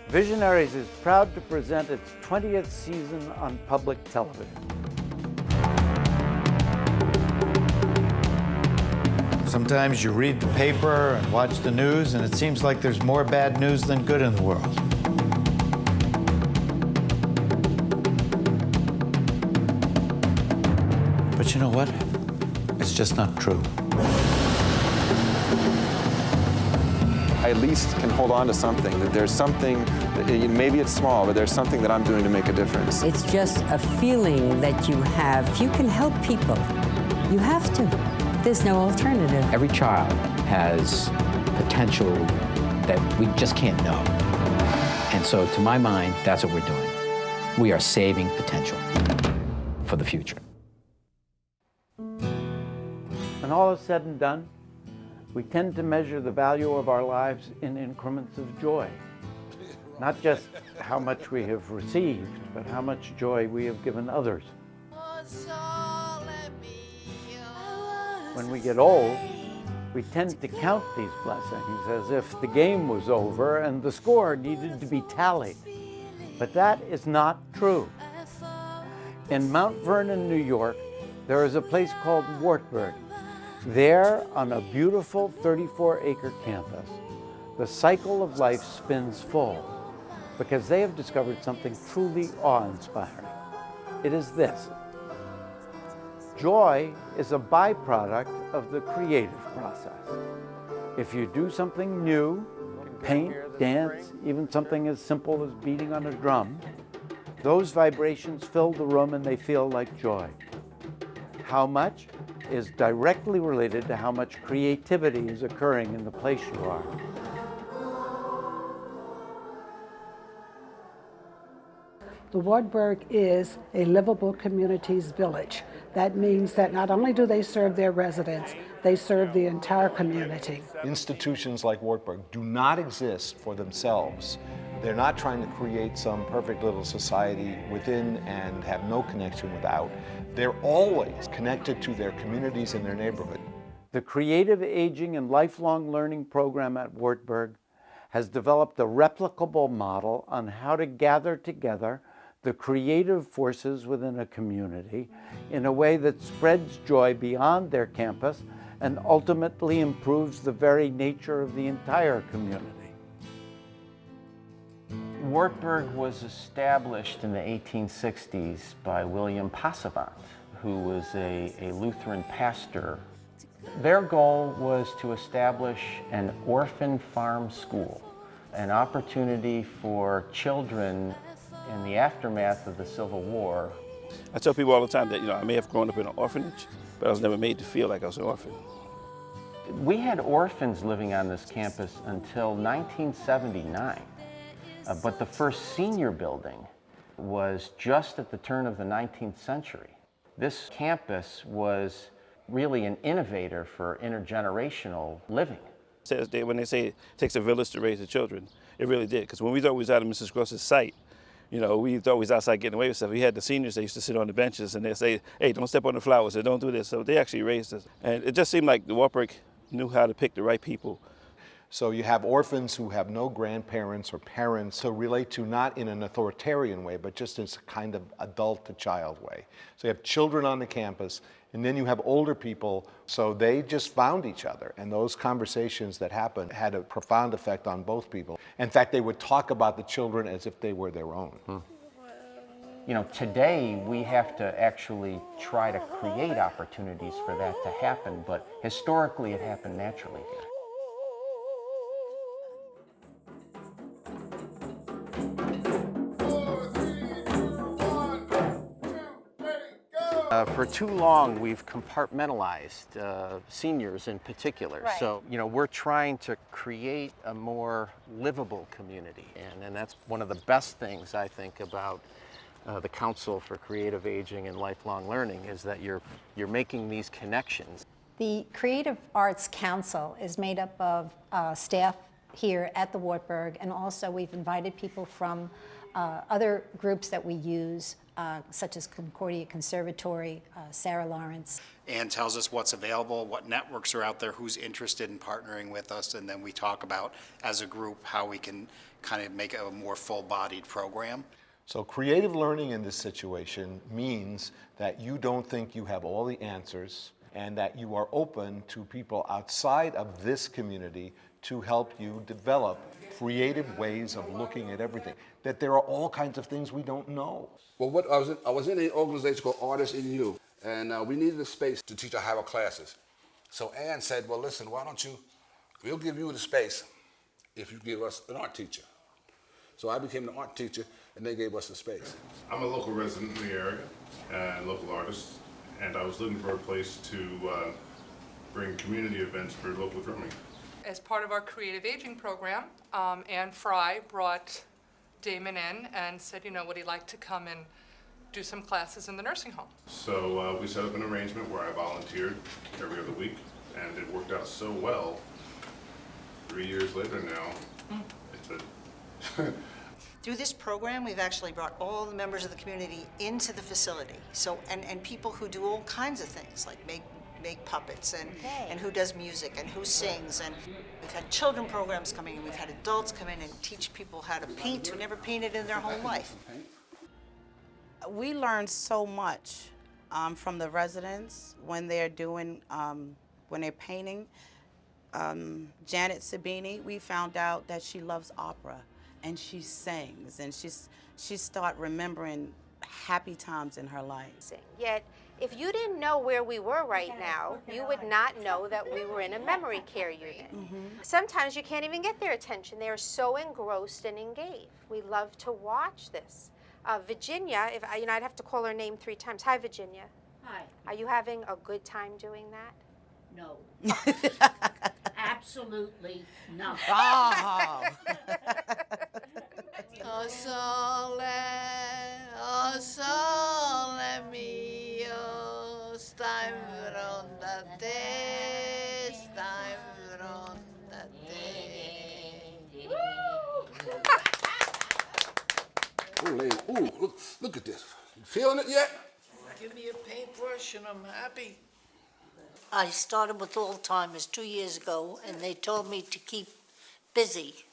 Visionaries is proud to present its 20th season on public television. Sometimes you read the paper and watch the news, and it seems like there's more bad news than good in the world. But you know what? It's just not true. I at least can hold on to something, that there's something, maybe it's small, but there's something that I'm doing to make a difference. It's just a feeling that you have. If you can help people, you have to. There's no alternative. Every child has potential that we just can't know. And so, to my mind, that's what we're doing. We are saving potential for the future. When all is said and done, we tend to measure the value of our lives in increments of joy. Not just how much we have received, but how much joy we have given others. When we get old, we tend to count these blessings as if the game was over and the score needed to be tallied. But that is not true. In Mount Vernon, New York, there is a place called Wartburg. There, on a beautiful 34-acre campus, the cycle of life spins full because they have discovered something truly awe-inspiring. It is this. Joy is a byproduct of the creative process. If you do something new, paint, dance, even something as simple as beating on a drum, those vibrations fill the room and they feel like joy. How much is directly related to how much creativity is occurring in the place you are. The Wartburg is a livable communities village. That means that not only do they serve their residents, they serve the entire community. Institutions like Wartburg do not exist for themselves. They're not trying to create some perfect little society within and have no connection without. They're always connected to their communities and their neighborhood. The Creative Aging and Lifelong Learning program at Wartburg has developed a replicable model on how to gather together the creative forces within a community in a way that spreads joy beyond their campus and ultimately improves the very nature of the entire community. Wartburg was established in the 1860s by William Passavant, who was a Lutheran pastor. Their goal was to establish an orphan farm school, an opportunity for children in the aftermath of the Civil War. I tell people all the time that, I may have grown up in an orphanage, but I was never made to feel like I was an orphan. We had orphans living on this campus until 1979. But the first senior building was just at the turn of the 19th century. This campus was really an innovator for intergenerational living. When they say it takes a village to raise the children, it really did. Because when we thought we was out of Mrs. Gross's sight, we thought we was outside getting away with stuff. We had the seniors that used to sit on the benches and they'd say, hey, don't step on the flowers, or don't do this. So they actually raised us. And it just seemed like the Wartburg knew how to pick the right people. So you have orphans who have no grandparents or parents to relate to, not in an authoritarian way, but just as a kind of adult-to-child way. So you have children on the campus, and then you have older people, so they just found each other. And those conversations that happened had a profound effect on both people. In fact, they would talk about the children as if they were their own. Today we have to actually try to create opportunities for that to happen, but historically it happened naturally here. For too long, we've compartmentalized seniors in particular. Right. So, we're trying to create a more livable community. And that's one of the best things, I think, about the Council for Creative Aging and Lifelong Learning is that you're making these connections. The Creative Arts Council is made up of staff here at the Wartburg, and also we've invited people from other groups that we use such as Concordia Conservatory, Sarah Lawrence. And tells us what's available, what networks are out there, who's interested in partnering with us, and then we talk about, as a group, how we can kind of make a more full-bodied program. So creative learning in this situation means that you don't think you have all the answers and that you are open to people outside of this community to help you develop creative ways of looking at everything, that there are all kinds of things we don't know. Well, I was in an organization called Artists in You, and we needed a space to teach our classes. So Ann said, well, listen, why don't you, we'll give you the space if you give us an art teacher. So I became an art teacher, and they gave us the space. I'm a local resident in the area and local artist, and I was looking for a place to bring community events for local drumming. As part of our creative aging program, Anne Fry brought Damon in and said, would he like to come and do some classes in the nursing home? So we set up an arrangement where I volunteered every other week, and it worked out so well. 3 years later now, it's a... Through this program, we've actually brought all the members of the community into the facility. So, and people who do all kinds of things, like make puppets, and who does music, and who sings. And we've had children programs coming in, we've had adults come in and teach people how to paint who never painted in their whole life. We learned so much from the residents when they're doing, when they're painting. Janet Sabini, we found out that she loves opera and she sings, and she started remembering happy times in her life. Yet, if you didn't know where we were right now, you would not know that we were in a memory care unit. Sometimes you can't even get their attention. They are so engrossed and engaged. We love to watch this. Virginia, I'd have to call her name 3 times. Hi, Virginia. Hi. Are you having a good time doing that? No. Absolutely not. Oh. O sole mio, stai pronta te, stai pronta te. Oh, lady, ooh, look at this. You feeling it yet? Give me a paintbrush and I'm happy. I started with Alzheimer's 2 years ago, and they told me to keep busy.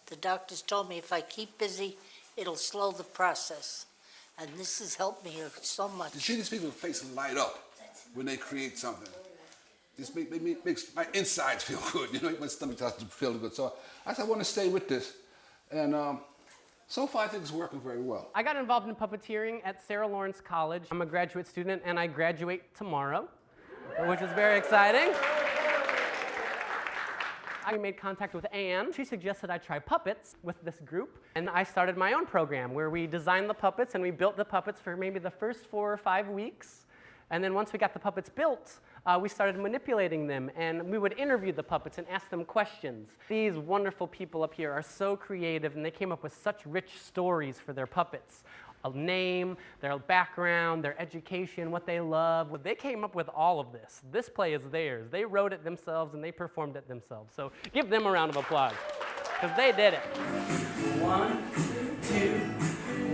The doctors told me if I keep busy, it'll slow the process. And this has helped me so much. You see these people's faces light up when they create something. This makes my insides feel good. My stomach starts to feel good. So I said, I want to stay with this. And so far, I think it's working very well. I got involved in puppeteering at Sarah Lawrence College. I'm a graduate student, and I graduate tomorrow, which is very exciting. I made contact with Anne. She suggested I try puppets with this group, and I started my own program where we designed the puppets and we built the puppets for maybe the first 4 or 5 weeks. And then once we got the puppets built, we started manipulating them, and we would interview the puppets and ask them questions. These wonderful people up here are so creative, and they came up with such rich stories for their puppets. A name, their background, their education, what they love. They came up with all of this. This play is theirs. They wrote it themselves and they performed it themselves. So give them a round of applause, because they did it. 1, 2,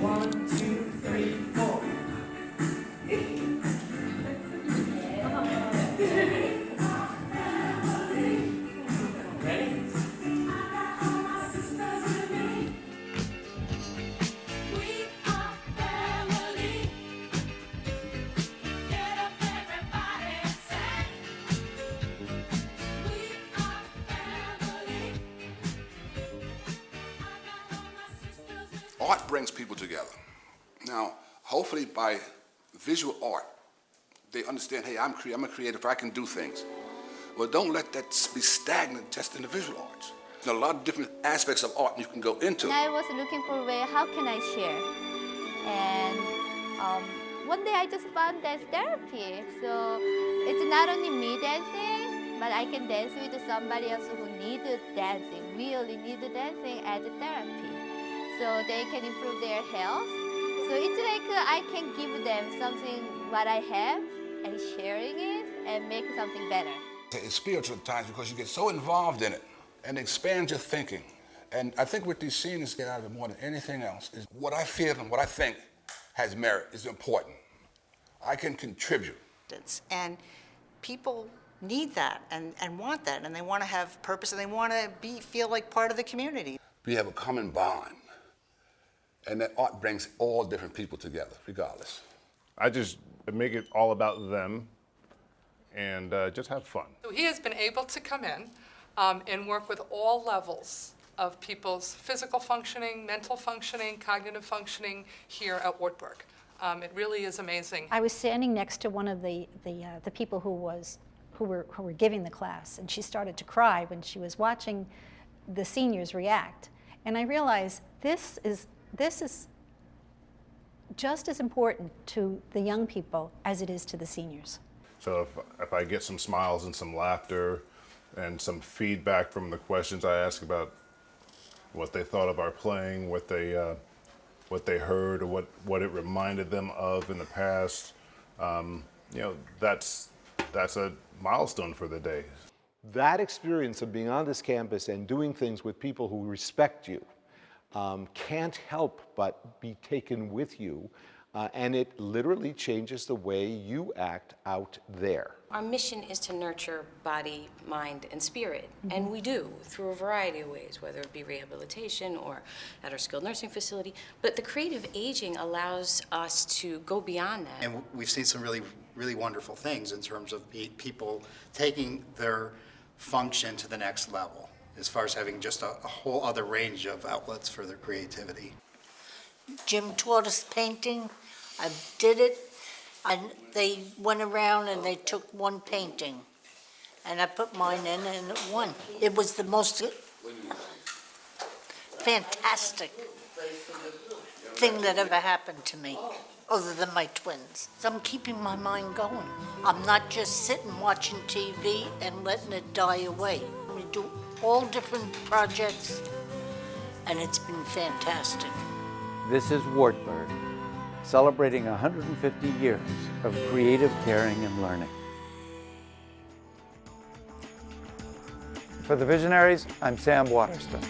1, 2, 3, 4. Art brings people together. Now, hopefully by visual art, they understand, hey, I'm a creative, I can do things. Well, don't let that be stagnant just in the visual arts. There are a lot of different aspects of art you can go into. I was looking for a way, how can I share? And one day I just found dance therapy. So it's not only me dancing, but I can dance with somebody else who needed dancing, really needed dancing as a therapy. So they can improve their health. So it's like I can give them something what I have and sharing it and make something better. It's spiritual at times because you get so involved in it and expand your thinking. And I think what these seniors get out of it more than anything else is what I feel and what I think has merit, is important. I can contribute. And people need that and want that, and they want to have purpose, and they want to feel like part of the community. We have a common bond, and that art brings all different people together, regardless. I just make it all about them and just have fun. So he has been able to come in and work with all levels of people's physical functioning, mental functioning, cognitive functioning here at Wartburg. It really is amazing. I was standing next to one of the people who were giving the class, and she started to cry when she was watching the seniors react. And I realized this is just as important to the young people as it is to the seniors. So if I get some smiles and some laughter and some feedback from the questions I ask about what they thought of our playing, what they heard, or what it reminded them of in the past, that's a milestone for the day. That experience of being on this campus and doing things with people who respect you can't help but be taken with you, and it literally changes the way you act out there. Our mission is to nurture body, mind, and spirit, and we do through a variety of ways, whether it be rehabilitation or at our skilled nursing facility. But the creative aging allows us to go beyond that. And we've seen some really, really wonderful things in terms of people taking their function to the next level, as far as having just a whole other range of outlets for their creativity. Jim taught us painting. I did it, and they went around and they took one painting, and I put mine in and it won. It was the most fantastic thing that ever happened to me, other than my twins. So I'm keeping my mind going. I'm not just sitting watching TV and letting it die away. We do all different projects, and it's been fantastic. This is Wartburg, celebrating 150 years of creative caring and learning. For the Visionaries, I'm Sam Waterston.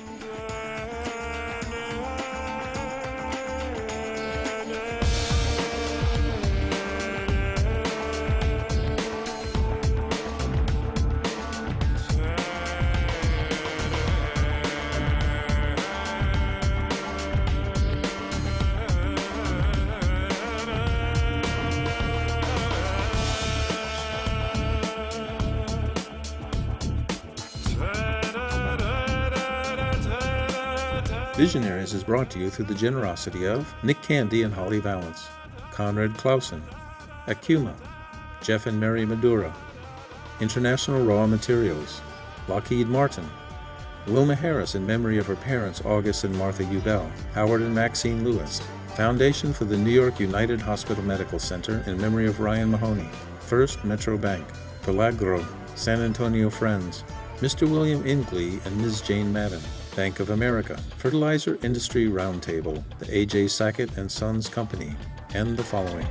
Visionaries is brought to you through the generosity of Nick Candy and Holly Valance, Conrad Clausen, Acuma, Jeff and Mary Madura, International Raw Materials, Lockheed Martin, Wilma Harris in memory of her parents August and Martha Ubell, Howard and Maxine Lewis, Foundation for the New York United Hospital Medical Center in memory of Ryan Mahoney, First Metro Bank, Pelagro, San Antonio Friends, Mr. William Ingley and Ms. Jane Madden, Bank of America, Fertilizer Industry Roundtable, the A.J. Sackett and Sons Company, and the following.